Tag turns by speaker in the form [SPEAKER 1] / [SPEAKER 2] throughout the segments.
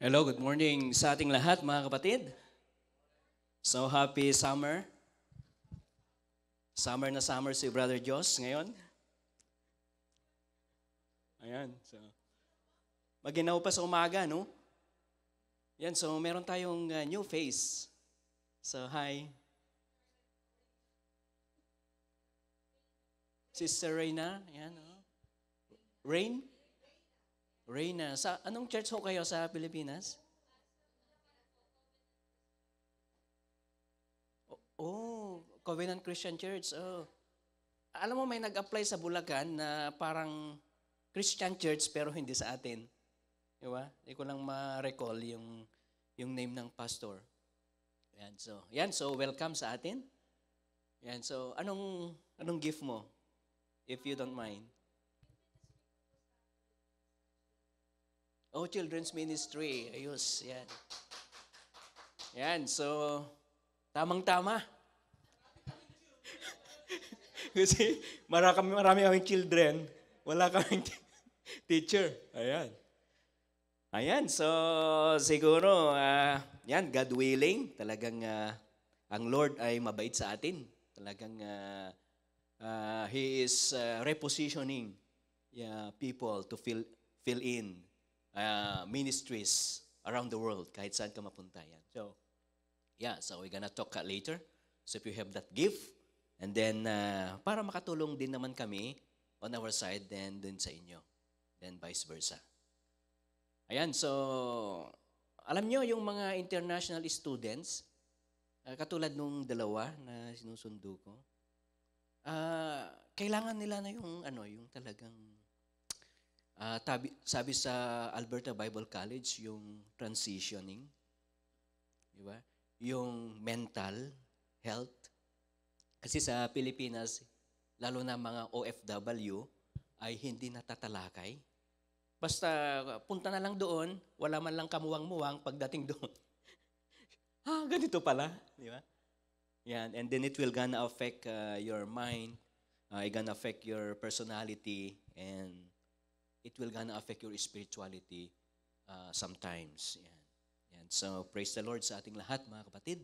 [SPEAKER 1] Hello, good morning sa ating lahat mga kapatid. So happy summer. Summer na summer si Brother Joss ngayon. Ayan, so maginaw pa sa umaga, no? Yan, so meron tayong new face. So hi. Sister Reyna, ayan, oh. Rain? Reyna. Sa anong church ho kayo sa Pilipinas? Oh, Covenant Christian Church. Oh. Alam mo may nag-apply sa Bulacan na parang Christian church pero hindi sa atin. Di ba? Hindi ko lang ma-recall yung name ng pastor. Yan, so welcome sa atin. Yan, so anong gift mo? If you don't mind. Oh, children's ministry. Ayos, yan. Yan, so tamang-tama. Kasi marami kaming children, wala kaming teacher. Ayan. Ayan, so siguro, yan, God willing, talagang ang Lord ay mabait sa atin. Talagang He is repositioning people to fill in ministries around the world, kahit saan ka mapunta yan. So we're gonna talk later. So if you have that gift, and then para makatulong din naman kami on our side, then dun sa inyo. Then vice versa. Ayan, so alam nyo yung mga international students, katulad nung dalawa na sinusundo ko, kailangan nila na yung talagang, sabi sa Alberta Bible College, yung transitioning, di ba? Yung mental health. Kasi sa Pilipinas, lalo na mga OFW, ay hindi natatalakay. Basta punta na lang doon, wala man lang kamuwang-muwang pagdating doon. Ganito pala, di ba? Yan, and then it will gonna affect your mind, it gonna affect your personality, and it will gonna affect your spirituality sometimes. Yan. So praise the Lord sa ating lahat, mga kapatid.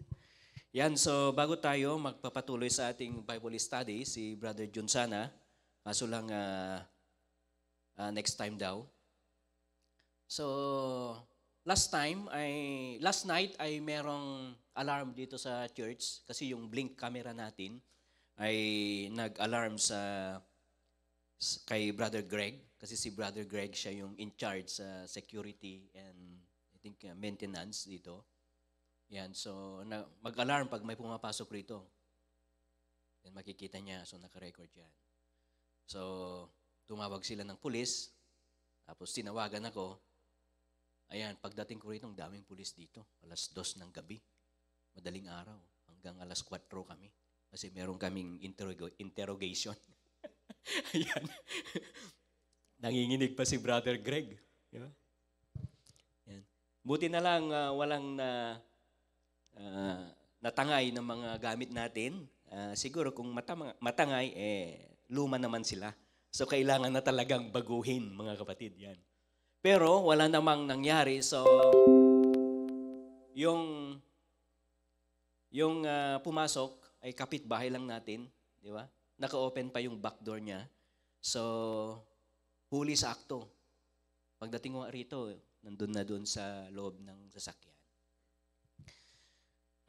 [SPEAKER 1] Yan, so bago tayo magpapatuloy sa ating Bible study, si Brother John sana, kaso lang next time daw. So last night ay merong alarm dito sa church kasi yung blink camera natin ay nag-alarm kay Brother Greg, kasi si Brother Greg siya yung in charge sa security and I think maintenance dito. Yan, so mag-alarm pag may pumapasok rito. Then makikita niya, so naka-record yan. So tumawag sila ng pulis, tapos tinawagan ako. Ayan, pagdating ko rito, ang daming pulis dito. 2:00 ng gabi, madaling araw, hanggang 4:00 kami. Kasi meron kaming interrogation. Ayan. Nanginginig pa si Brother Greg. Diba? Yan. Buti na lang walang natangay ng mga gamit natin. Siguro kung matangay, luma naman sila. So kailangan na talagang baguhin, mga kapatid. Yan. Pero wala namang nangyari. So yung pumasok ay kapitbahay lang natin, di ba? Naka-open pa yung back door niya. So huli sa akto. Pagdating ko rito, nandun na dun sa loob ng sasakyan.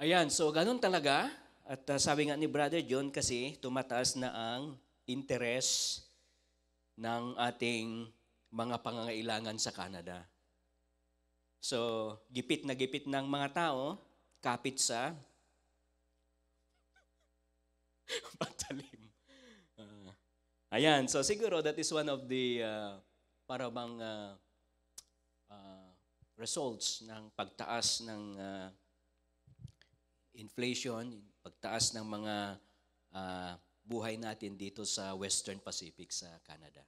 [SPEAKER 1] Ayan, so ganun talaga. At sabi nga ni Brother John, kasi tumataas na ang interest ng ating mga pangangailangan sa Canada. So, gipit na gipit ng mga tao, kapit sa pagtalim. Ayan, so siguro that is one of the parang results ng pagtaas ng inflation, pagtaas ng mga buhay natin dito sa Western Pacific sa Canada.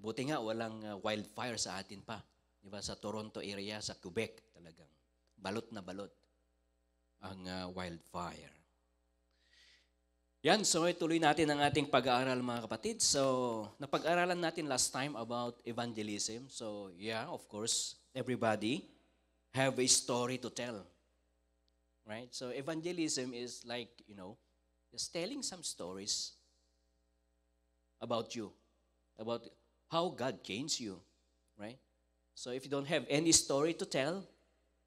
[SPEAKER 1] Buti nga walang wildfire sa atin pa. Di ba? Sa Toronto area, sa Quebec, talagang balot na balot ang wildfire. Yan, so ituloy natin ang ating pag-aaral, mga kapatid. So, napag-aralan natin last time about evangelism. So, yeah, of course, everybody have a story to tell, right? So evangelism is like, just telling some stories about you, about how God changed you, right? So if you don't have any story to tell,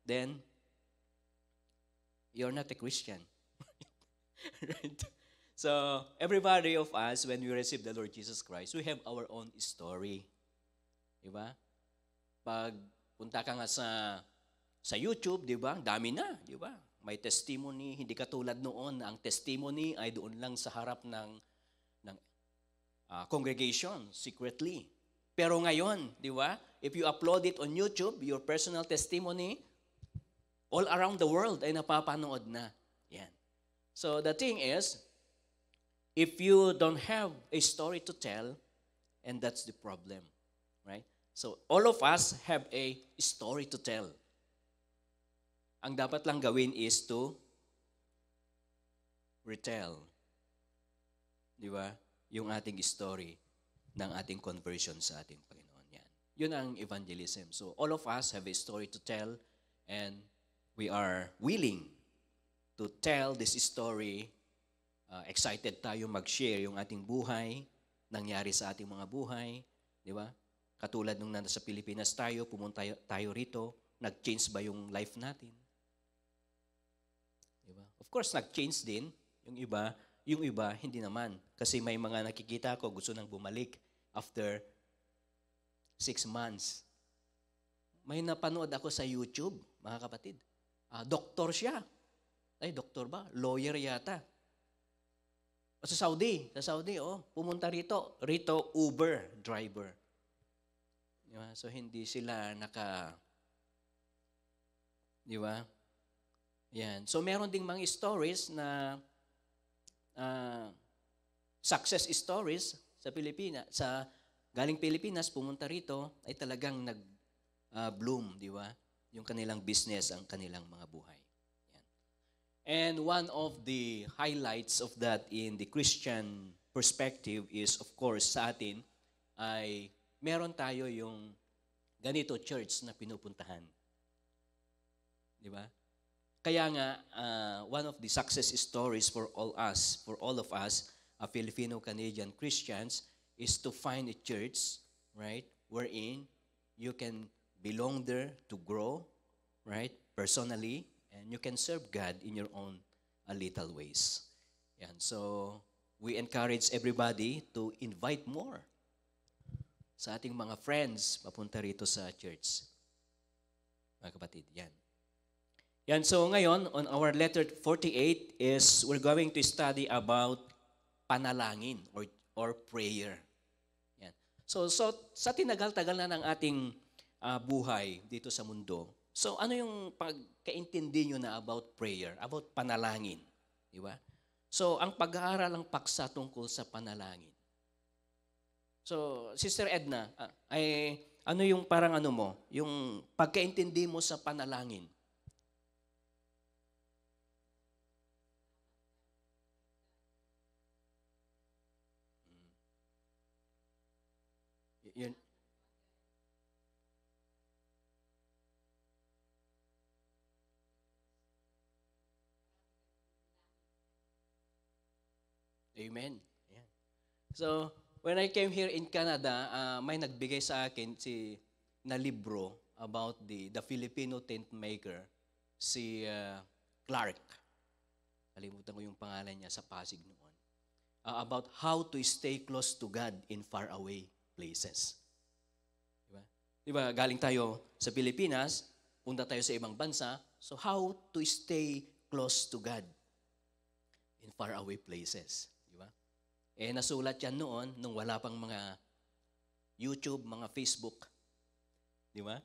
[SPEAKER 1] then you're not a Christian. Right? So everybody of us, when we receive the Lord Jesus Christ, we have our own story. Diba? Pag punta ka nga sa YouTube, di ba? Dami na, di ba? May testimony, hindi katulad noon na ang testimony ay doon lang sa harap ng congregation, secretly. Pero ngayon, di ba? If you upload it on YouTube, your personal testimony, all around the world ay napapanood na. Yan. So the thing is, if you don't have a story to tell, and that's the problem, right? So all of us have a story to tell. Ang dapat lang gawin is to retell, di ba? Yung ating story ng ating conversion sa ating Panginoon. Yan. Yun ang evangelism. So all of us have a story to tell, and we are willing to tell this story. Excited tayo mag-share yung ating buhay, nangyari sa ating mga buhay, di ba? Katulad nung nasa Pilipinas tayo, pumunta tayo rito, nag-change ba yung life natin? Di ba? Of course, nag-change din. Yung iba, hindi naman. Kasi may mga nakikita ko, gusto nang bumalik after 6 months. May napanood ako sa YouTube, mga kapatid. Doktor siya. Ay, doktor ba? Lawyer yata. Sa Saudi, pumunta rito. Rito, Uber driver. Diba? So, hindi sila di ba? Yan. So, meron ding mga stories na success stories sa Pilipinas, galing Pilipinas, pumunta rito, ay talagang nag-bloom, di ba? Yung kanilang business, ang kanilang mga buhay. And one of the highlights of that in the Christian perspective is, of course, sa atin, ay meron tayo yung ganito church na pinupuntahan. Di ba? Kaya nga, one of the success stories for all of us, Filipino-Canadian Christians, is to find a church, right, wherein you can belong there to grow, right, personally, and you can serve God in your own little ways. Yan. So, we encourage everybody to invite more sa ating mga friends papunta rito sa church. Mga kapatid, yan. Yan, so ngayon, on our letter 48 is we're going to study about panalangin or prayer. Yan. So sa tinagal-tagal na ng ating buhay dito sa mundo, so ano yung pagkaintindi nyo na about prayer, about panalangin? Di ba? So ang pag-aaral ang paksa tungkol sa panalangin. So Sister Edna, ano yung parang yung pagkaintindi mo sa panalangin? Yun. Amen. Ayan. So, when I came here in Canada, may nagbigay sa akin na libro about the Filipino tent maker, si Clark. Kalimutan ko yung pangalan niya sa Pasig noon. About how to stay close to God in faraway places. Diba? Diba, galing tayo sa Pilipinas, punta tayo sa ibang bansa, so how to stay close to God in faraway places. Diba? Nasulat yan noon nung wala pang mga YouTube, mga Facebook. Diba?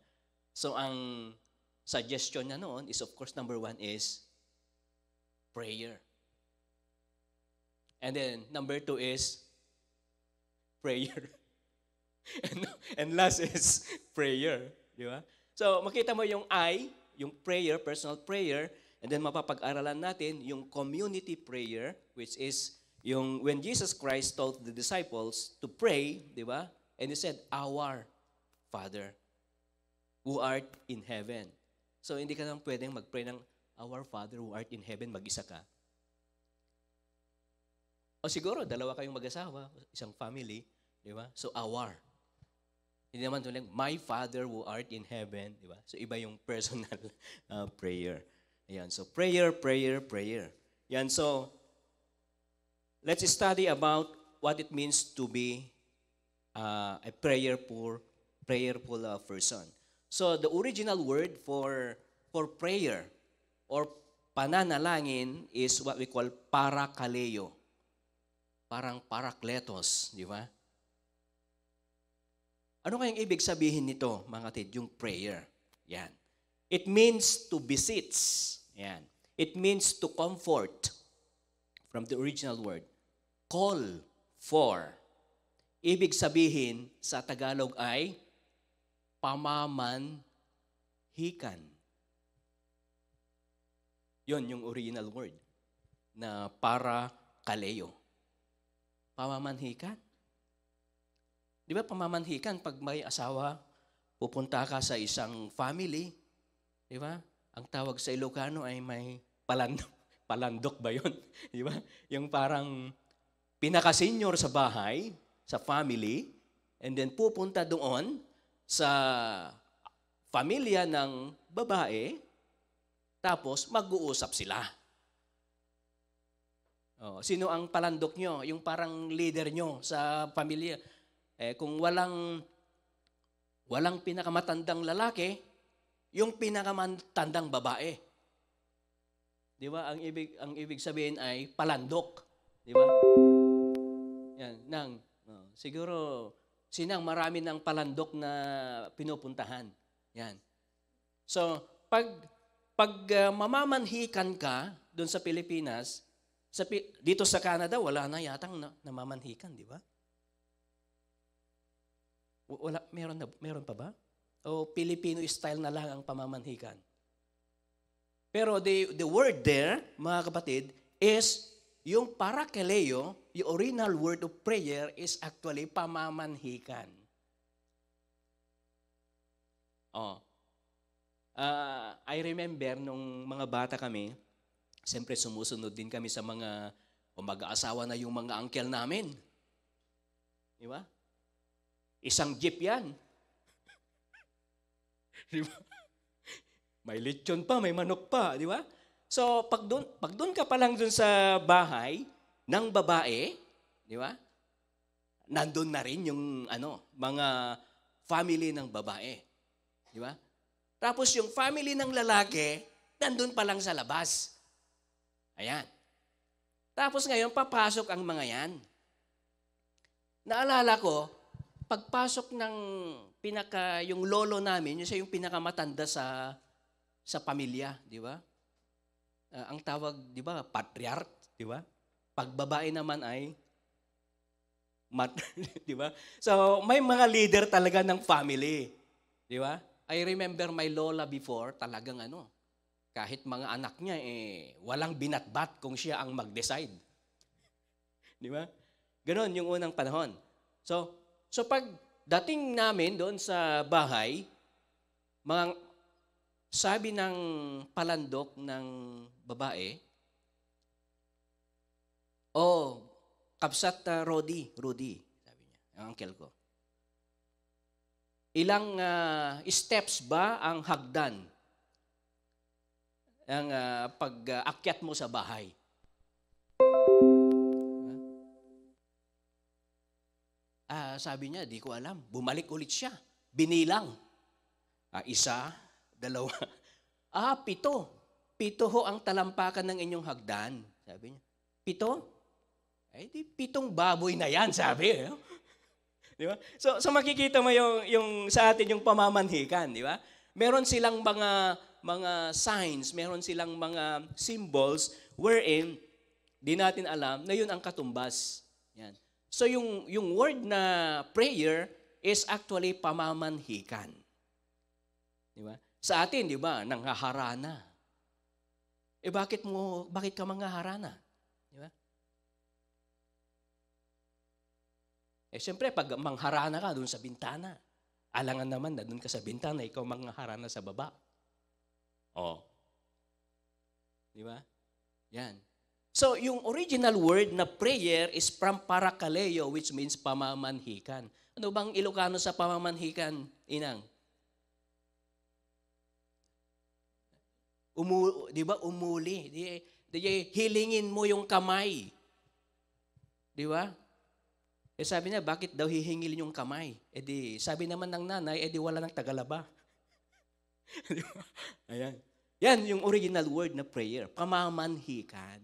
[SPEAKER 1] So ang suggestion niya noon is, of course, number 1 is prayer. And then, number 2 is prayer. and last is prayer. Di ba? So, makita mo yung yung prayer, personal prayer, and then mapapag-aralan natin yung community prayer, which is yung when Jesus Christ told the disciples to pray, di ba? And he said, Our Father, who art in heaven. So, hindi ka naman pwedeng mag-pray ng Our Father who art in heaven, mag-isa ka. O siguro, dalawa kayong mag-asawa, isang family, di ba? So, our. Hindi naman tulang, my Father who art in heaven, di ba? So, iba yung personal prayer. Ayan, so prayer, prayer, prayer. Yan, so, let's study about what it means to be a prayerful person. So, the original word for prayer or pananalangin is what we call parakaleo. Parang parakletos, di ba? Ano kayang ibig sabihin nito, mga kapatid, yung prayer? Yan. It means to beseech. Yan. It means to comfort. From the original word. Call for. Ibig sabihin sa Tagalog ay pamamanhikan. Yon yung original word na parakaleo. Pamamanhikan. Di ba pamamanhikan pag may asawa, pupunta ka sa isang family, di ba? Ang tawag sa Ilocano ay may palandok. Palandok ba yun? Di ba? Yung parang pinaka-senior sa bahay, sa family, and then pupunta doon sa pamilya ng babae, tapos mag-uusap sila. Oh, sino ang palandok nyo? Yung parang leader nyo sa pamilya. Kung walang pinakamatandang lalaki, yung pinakamatandang babae. Di ba? Ang ibig sabihin ay palandok. Di ba? Yan, siguro sinang marami ng palandok na pinupuntahan. Yan. So, pag mamamanhikan ka doon sa Pilipinas, dito sa Canada, wala na yatang namamanhikan, di ba? Wala, meron pa ba? O Filipino style na lang ang pamamanhikan? Pero the word there, mga kapatid, is yung parakaleo, yung original word of prayer is actually pamamanhikan. I remember nung mga bata kami, siyempre sumusunod din kami sa mga mag-aasawa na yung mga uncle namin. Di ba? Isang jeep yan. Di ba? May lechon pa, may manok pa, di ba? So, pag doon ka pa lang doon sa bahay ng babae, di ba? Nandun na rin yung mga family ng babae. Di ba? Tapos yung family ng lalaki, nandun pa lang sa labas. Ayan. Tapos ngayon, papasok ang mga yan. Naalala ko, pagpasok ng yung lolo namin, yung siya yung pinakamatanda sa pamilya, di ba? Ang tawag, di ba, patriarch, di ba? Pag babae naman ay di ba? So, may mga leader talaga ng family, di ba? I remember my lola before, talagang kahit mga anak niya, walang binatbat kung siya ang mag-decide. Di ba? Ganon yung unang panahon. So pag dating namin doon sa bahay, sabi ng palandok ng babae, Kapsat Rudy, sabi niya, ang uncle ko. Ilang steps ba ang hagdan ang pag-akyat mo sa bahay? Sabi niya, di ko alam. Bumalik ulit siya. Binilang. 1, 2. 7. 7 ho ang talampakan ng inyong hagdan. Sabi niya. 7? Di 7 baboy na yan, sabi. Di ba? So makikita mo yung sa atin yung pamamanhikan, di ba? Meron silang mga signs, meron silang mga symbols wherein di natin alam na yun ang katumbas. Yan. So yung word na prayer is actually pamamanhikan. Di ba? Sa atin, di ba, nanghaharana. Bakit ka manghaharana? Di ba? Siyempre, pag mangharana ka doon sa bintana, Alangan naman na doon ka sa bintana, ikaw mangharana sa baba. Oh. Di ba? Yan. So, yung original word na prayer is from parakaleo, which means pamamanhikan. Ano bang Ilocano sa pamamanhikan, Inang? Di ba? Umuli. Hilingin mo yung kamay. Di ba? Sabi niya, bakit daw hihingilin yung kamay? Sabi naman ng nanay, wala nang tagalaba. Diba? Ayan. Yan yung original word na prayer. Pamamanhikan.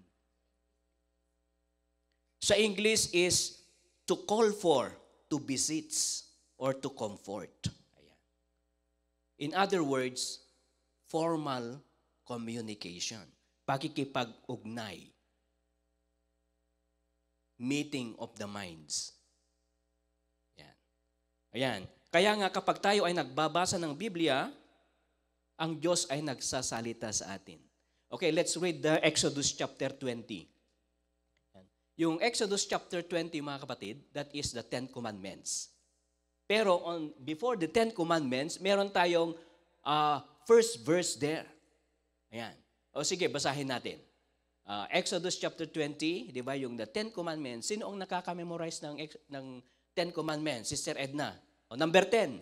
[SPEAKER 1] Sa English is to call for, to beseech, or to comfort. Ayan. In other words, formal communication. Pakikipag-ugnay. Meeting of the minds. Ayan. Ayan. Kaya nga kapag tayo ay nagbabasa ng Biblia, ang Diyos ay nagsasalita sa atin. Okay, let's read the Exodus chapter 20. Yung Exodus chapter 20, mga kapatid, that is the 10 Commandments. Pero before the 10 Commandments, meron tayong first verse there. Ayan. O sige, basahin natin. Exodus chapter 20, di ba, yung the 10 Commandments. Sino ang nakaka-memorize ng 10 Commandments? Sister Edna. O, number 10.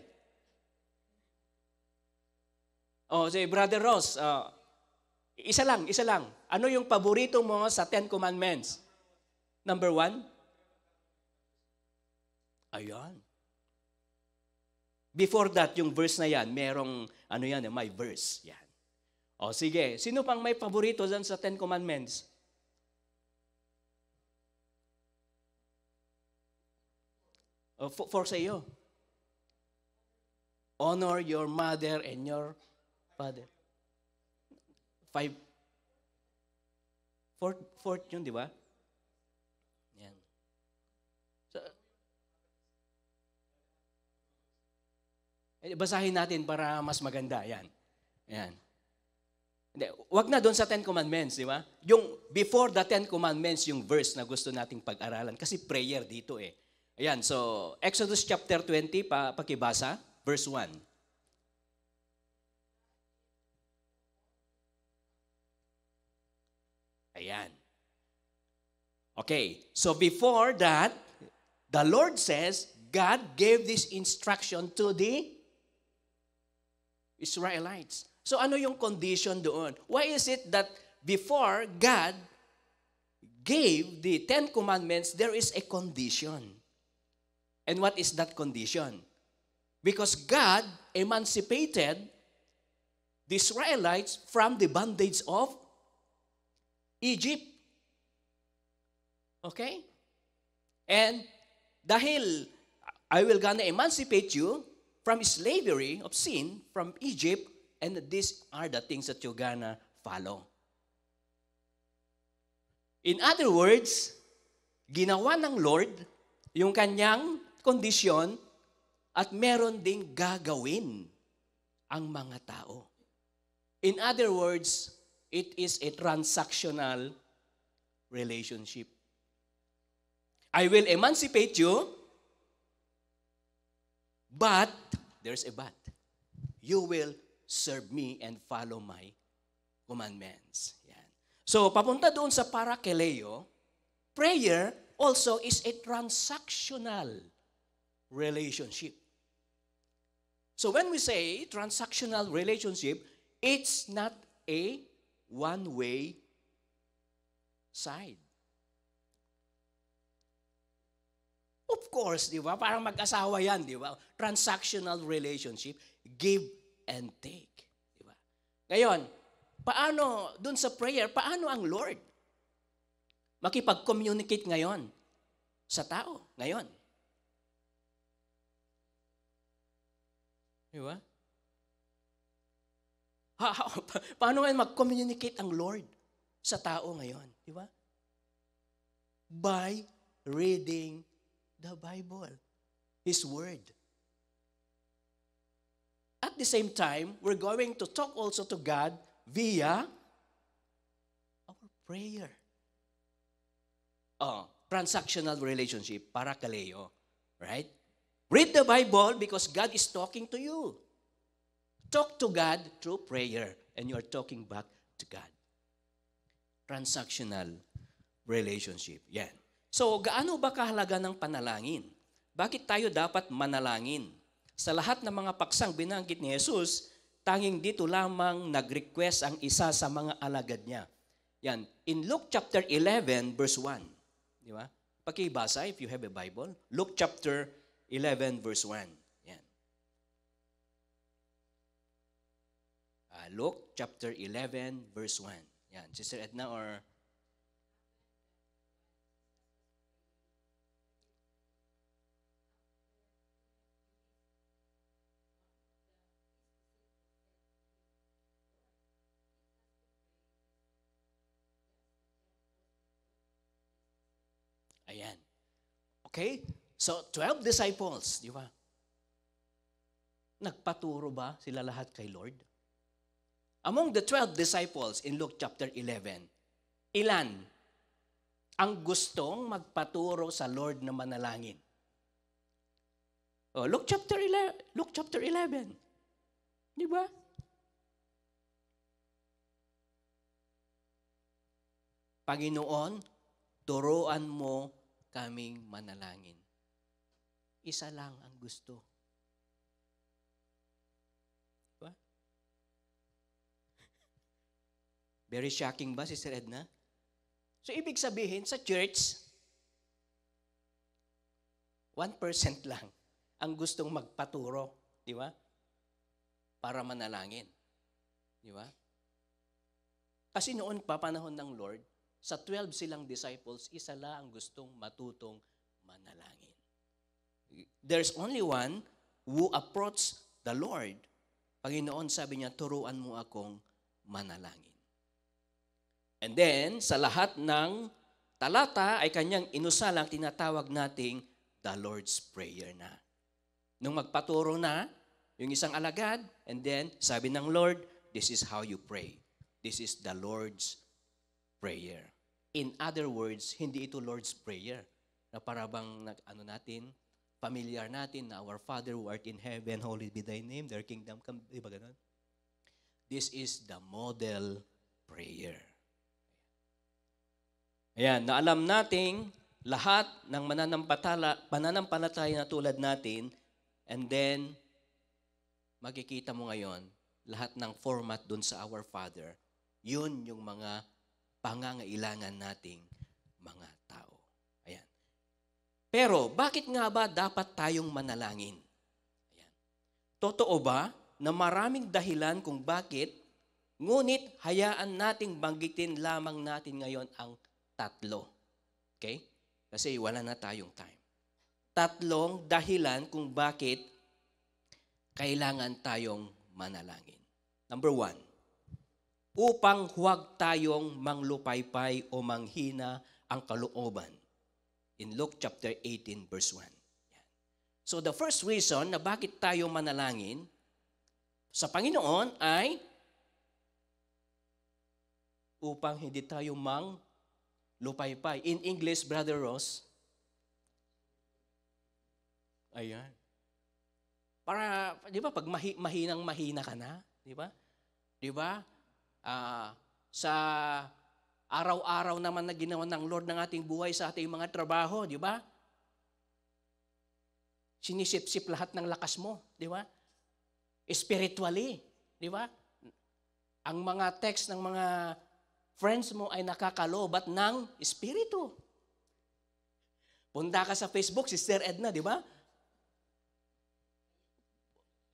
[SPEAKER 1] O, si Brother Ross, isa lang. Ano yung paborito mo sa 10 Commandments? Number 1? Ayan. Before that, yung verse na yan, merong, may verse. Yan. O sige, sino pang may paborito dyan sa 10 Commandments? For sa iyo. Honor your mother and your father. 5. Fourth yun, di ba? Yan. So, basahin natin para mas maganda. Yan. Yan. Hindi, wag na doon sa 10 Commandments, di ba? Yung before the 10 Commandments, yung verse na gusto nating pag-aralan. Kasi prayer dito eh. Ayan, so Exodus chapter 20, pakibasa, verse 1. Ayan. Okay, so before that, the Lord says, God gave this instruction to the Israelites. So ano yung condition doon? Why is it that before God gave the 10 Commandments, there is a condition? And what is that condition? Because God emancipated the Israelites from the bondage of Egypt. Okay? And dahil I will gonna emancipate you from slavery of sin from Egypt, and these are the things that you're gonna follow. In other words, ginawa ng Lord yung kanyang kondisyon at meron ding gagawin ang mga tao. In other words, it is a transactional relationship. I will emancipate you, but, there's a but, you will serve me and follow my commandments. Yan. So, papunta doon sa parakaleo, prayer also is a transactional relationship. So, when we say transactional relationship, it's not a one-way side. Of course, di ba? Parang mag-asawa yan, di ba? Transactional relationship, give and take. Di ba? Ngayon, paano, dun sa prayer, paano ang Lord makipag-communicate ngayon sa tao ngayon? Di ba? Paano ngayon mag-communicate ang Lord sa tao ngayon? Di ba? By reading the Bible, His Word. At the same time, we're going to talk also to God via our prayer. Transactional relationship, parakaleo, right? Read the Bible because God is talking to you. Talk to God through prayer and you are talking back to God. Transactional relationship. Yan. So, gaano ba kahalaga ng panalangin? Bakit tayo dapat manalangin? Sa lahat ng mga paksang binanggit ni Jesus, tanging dito lamang nag-request ang isa sa mga alagad niya. Yan. In Luke chapter 11, verse 1. Di ba? Pakibasa if you have a Bible. Luke chapter 11, verse 1. Yan. Luke chapter 11, verse 1. Yan. Sister Edna or... Ayan. Okay? So, 12 disciples, di ba? Nagpaturo ba sila lahat kay Lord? Among the 12 disciples in Luke chapter 11, ilan ang gustong magpaturo sa Lord na manalangin? Oh, Luke chapter 11. Di ba? Panginoon, turuan mo kaming manalangin. Isa lang ang gusto. Diba? Very shocking ba, Sister Edna? So, ibig sabihin, sa church, 1% lang ang gustong magpaturo. Di ba? Para manalangin. Di ba? Kasi noon pa, panahon ng Lord, sa 12 silang disciples, isa lang ang gustong matutong manalangin. There's only one who approached the Lord. Panginoon, sabi niya, turuan mo akong manalangin. And then, sa lahat ng talata ay kanyang inusalang tinatawag nating the Lord's Prayer na. Nung magpaturo na, yung isang alagad, and then, sabi ng Lord, this is how you pray. This is the Lord's Prayer. In other words, hindi ito Lord's Prayer na parabang familiar natin na our Father who art in heaven, holy be thy name, their kingdom come. Di ba ganun? This is the model prayer. Ayan, na alam nating lahat ng mananampalataya na tulad natin, and then, makikita mo ngayon, lahat ng format dun sa our Father, yun yung mga pangangailangan nating mga tao. Ayan. Pero, bakit nga ba dapat tayong manalangin? Ayan. Totoo ba na maraming dahilan kung bakit, ngunit hayaan nating banggitin lamang natin ngayon ang tatlo. Okay? Kasi wala na tayong time. Tatlong dahilan kung bakit kailangan tayong manalangin. Number 1, upang huwag tayong manglupaypay o manghina ang kalooban. In Luke chapter 18, verse 1. Yan. So the first reason na bakit tayo manalangin sa Panginoon ay upang hindi tayo manglupaypay. In English, Brother Ross, ayan. Para, di ba, pag mahinang-mahina ka na, di ba? Di ba? Sa araw-araw naman na ginawa ng Lord ng ating buhay sa ating mga trabaho, di ba? Sinisip-sip lahat ng lakas mo, di ba? Spiritually, di ba? Ang mga text ng mga friends mo ay nakakalobat ng espiritu. Punta ka sa Facebook, Sister Edna, di ba?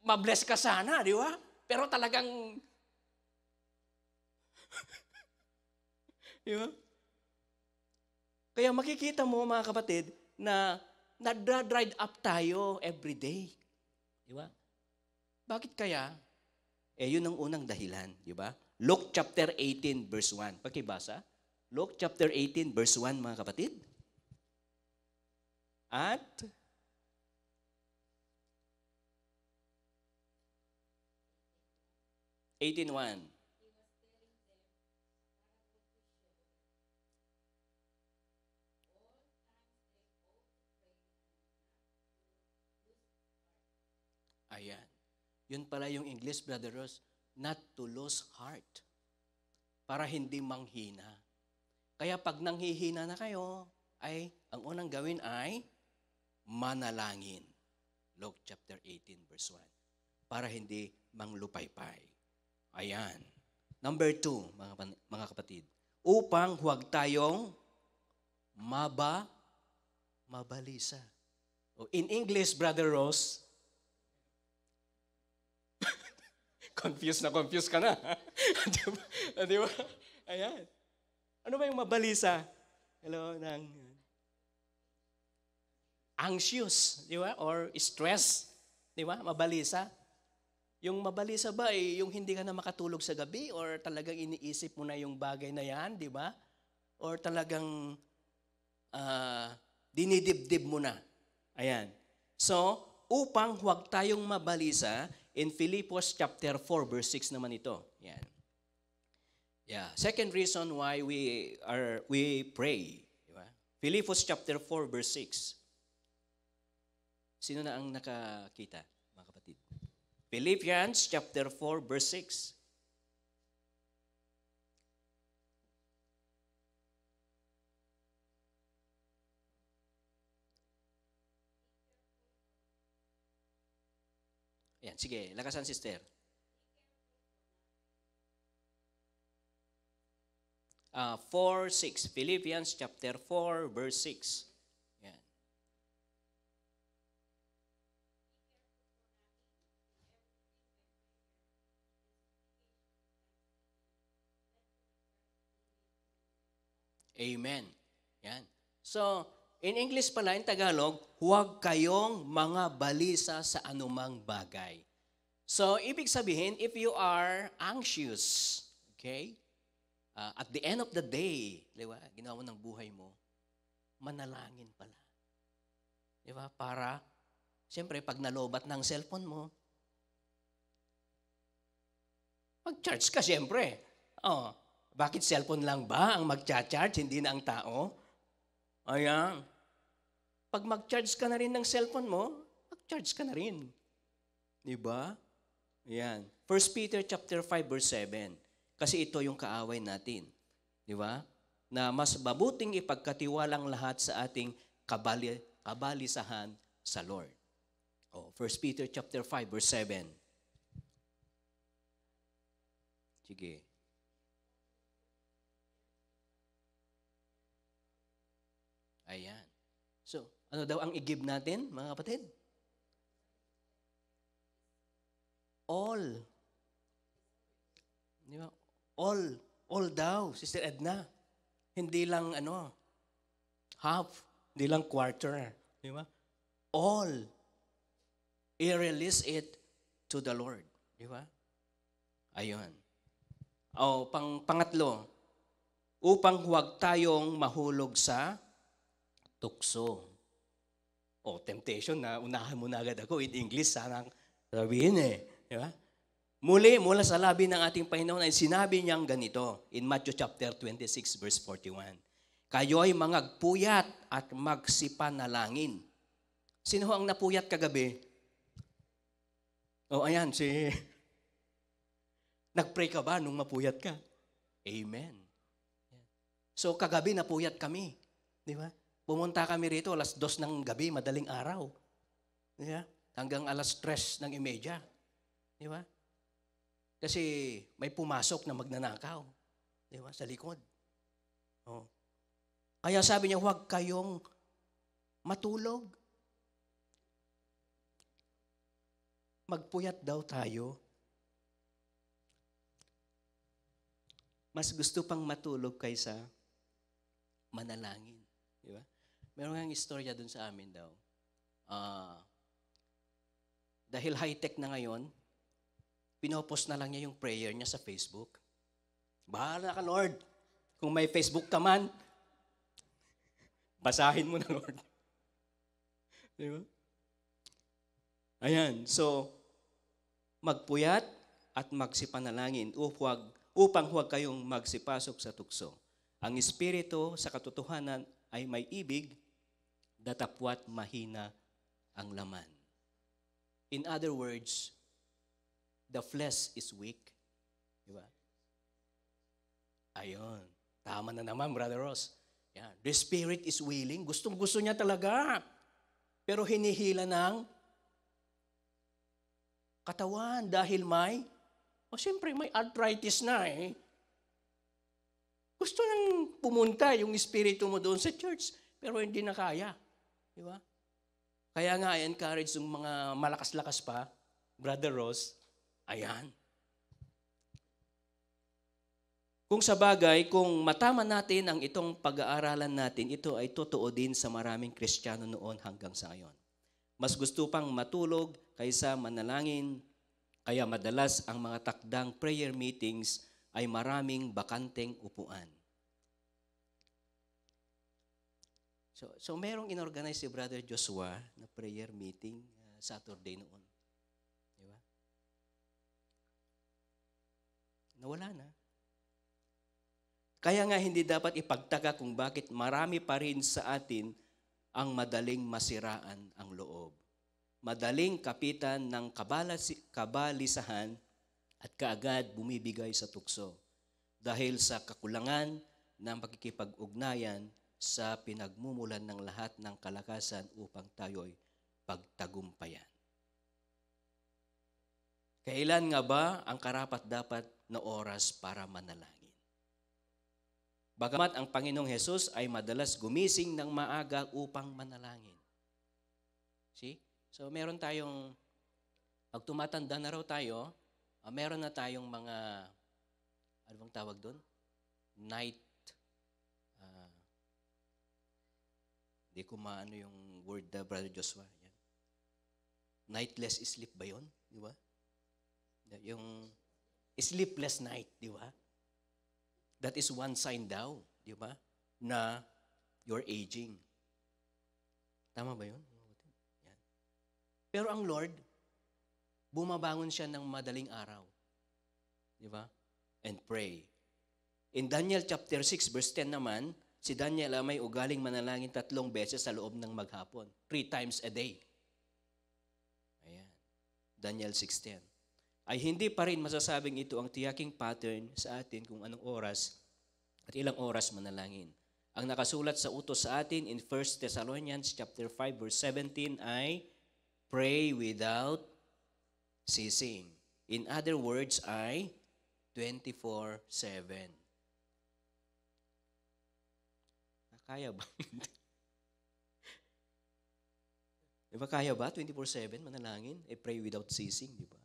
[SPEAKER 1] Mabless ka sana, di ba? Pero talagang di ba? Kaya makikita mo mga kapatid na nadra-dried up tayo every day. Di ba? Bakit kaya? Yun ang unang dahilan, di ba? Luke chapter 18 verse 1. Pakibasa. Luke chapter 18 verse 1 mga kapatid. At 18:1.
[SPEAKER 2] Ayan. Yun pala yung English, Brother Ross, not to lose heart. Para hindi manghina. Kaya pag nanghihina na kayo, ay ang unang gawin ay manalangin. Luke chapter 18 verse 1. Para hindi manglupaypay. Ayan. Number 2, mga kapatid. Upang huwag tayong mabalisa. In English, Brother Ross, confused ka na. Di ba? Ayan. Ano ba yung mabalisa? Hello, anxious, di ba? Or stress, di ba? Mabalisa. Yung mabalisa ba yung hindi ka na makatulog sa gabi or talagang iniisip mo na yung bagay na yan, di ba? Or talagang dinidibdib mo na. Ayan. So, upang huwag tayong mabalisa, in Philippians chapter 4 verse 6 naman ito. Yan. Yeah. Second reason why we pray. Diba? Philippians chapter 4 verse 6. Sino na ang nakakita, mga kapatid? Philippians chapter 4 verse 6. Ayan, sige, lakasan sister. 4:6. Philippians chapter 4 verse 6. Yan. Amen. Yan. So, in English pala, in Tagalog, huwag kayong mga balisa sa anumang bagay. So, ibig sabihin, if you are anxious, okay, at the end of the day, di ba, ginawa ng buhay mo, manalangin pala. Di ba? Para, siyempre, pag nalobat ng cellphone mo, mag-charge ka, siyempre. Oh, bakit cellphone lang ba ang mag-charge, hindi na ang tao? Ayan. Pag mag-charge ka na rin ng cellphone mo, mag-charge ka na rin. Di ba? Ayan. 1 Peter chapter 5 verse 7. Kasi ito yung kaaway natin. Di ba? Na mas mabuting ipagkatiwalang lahat sa ating kabalisahan sa Lord. 1 Peter chapter 5 verse 7. Sige. Ayan. So, ano daw ang i-give natin, mga kapatid? All. Di ba? All daw, Sister Edna. Hindi lang half, hindi lang quarter. Di ba? All. I-release it to the Lord. Di ba? Ayun. Pangatlo, upang huwag tayong mahulog sa tukso. Temptation na unahan mo na agad ako. In English, sana sabihin Di ba? Muli, mula sa labi ng ating Panginoon ay sinabi niyang ganito in Matthew chapter 26 verse 41. Kayo'y mangagpuyat at magsipanalangin. Sino ang napuyat kagabi? Ayan, nag-pray ka ba nung mapuyat ka? Amen. So, kagabi napuyat kami. Di ba? Pumunta kami rito alas 2 ng gabi, madaling araw. Di ba? Hanggang alas 3 ng imedya. Di ba? Kasi may pumasok na magnanakaw. Di ba? Sa likod. Kaya sabi niya, huwag kayong matulog. Magpuyat daw tayo. Mas gusto pang matulog kaysa manalangin. Di ba? Meron nga istorya dun sa amin daw. Dahil high-tech na ngayon, pinopost na lang niya yung prayer niya sa Facebook. Bahala ka, Lord. Kung may Facebook ka man, basahin mo na, Lord. Di ba? Ayan. So, magpuyat at magsipanalangin upang huwag kayong magsipasok sa tukso. Ang Espiritu sa katotohanan ay may ibig, datapwat mahina ang laman. In other words, the flesh is weak. Di ba? Ayun. Tama na naman, Brother Ross. Yan. The spirit is willing. Gustong-gusto niya talaga. Pero hinihila ng katawan dahil siyempre may arthritis na eh. Gusto nang pumunta yung espiritu mo doon sa church, pero hindi na kaya. Di ba? Kaya nga, I-encourage yung mga malakas-lakas pa, Brother Ross, ayan. Kung sa bagay, kung matama natin ang itong pag-aaralan natin, ito ay totoo din sa maraming Kristiyano noon hanggang sa ngayon. Mas gusto pang matulog kaysa manalangin, kaya madalas ang mga takdang prayer meetings ay maraming bakanteng upuan. So merong inorganize si Brother Joshua na prayer meeting Saturday noon. Di ba? Nawala na. Kaya nga hindi dapat ipagtaka kung bakit marami pa rin sa atin ang madaling masiraan ang loob. Madaling kapitan ng kabalisahan at kaagad bumibigay sa tukso dahil sa kakulangan ng pakikipag-ugnayan sa pinagmumulan ng lahat ng kalakasan upang tayo'y pagtagumpayan. Kailan nga ba ang karapat-dapat na oras para manalangin? Bagamat ang Panginoong Hesus ay madalas gumising ng maaga upang manalangin. See? So meron tayong, pag tumatanda na raw tayo, meron na tayong mga, ano bang tawag doon? Night, hindi ko maano yung word na Brother Joshua. Yan. Nightless sleep ba yun? Di ba? Yung sleepless night, di ba? That is one sign daw, di ba? Na you're aging. Tama ba yun? Yan. Pero ang Lord, bumabangon siya ng madaling araw. Di ba? And pray. In Daniel chapter 6 verse 10 naman, si Daniel ay may ugaling manalangin 3 beses sa loob ng maghapon. 3 times a day. Ayan. Daniel 6:10. Ay hindi pa rin masasabing ito ang tiyaking pattern sa atin kung anong oras at ilang oras manalangin. Ang nakasulat sa utos sa atin in 1 Thessalonians chapter 5 verse 17 ay pray without ceasing. In other words ay 24/7. Kaya ba? Di ba kaya ba? 24/7 manalangin? Pray without ceasing, di ba?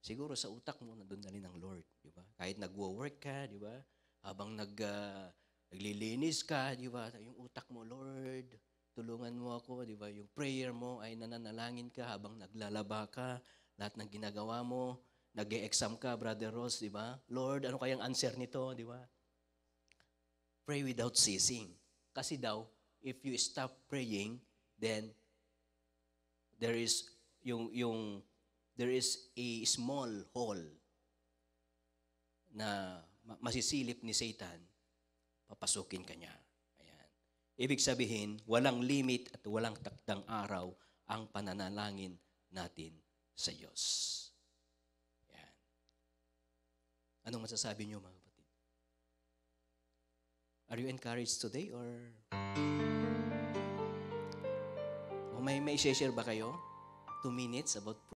[SPEAKER 2] Siguro sa utak mo, nandun na rin ang Lord, di ba? Kahit nagwo-work ka, di ba? Habang naglilinis ka, di ba? Yung utak mo, Lord, tulungan mo ako, di ba? Yung prayer mo ay nananalangin ka habang naglalaba ka, lahat ng ginagawa mo, nag-e-exam ka, Brother Ross, di ba? Lord, ano kayang answer nito, di ba? Pray without ceasing. Kasi daw, if you stop praying, then there is a small hole na masisilip ni Satan, papasukin ka niya. Ayan. Ibig sabihin, walang limit at walang takdang araw ang pananalangin natin sa Diyos. Ayan. Anong masasabi niyo, mga kapatid? Are you encouraged today or may share ba kayo? 2 minutes about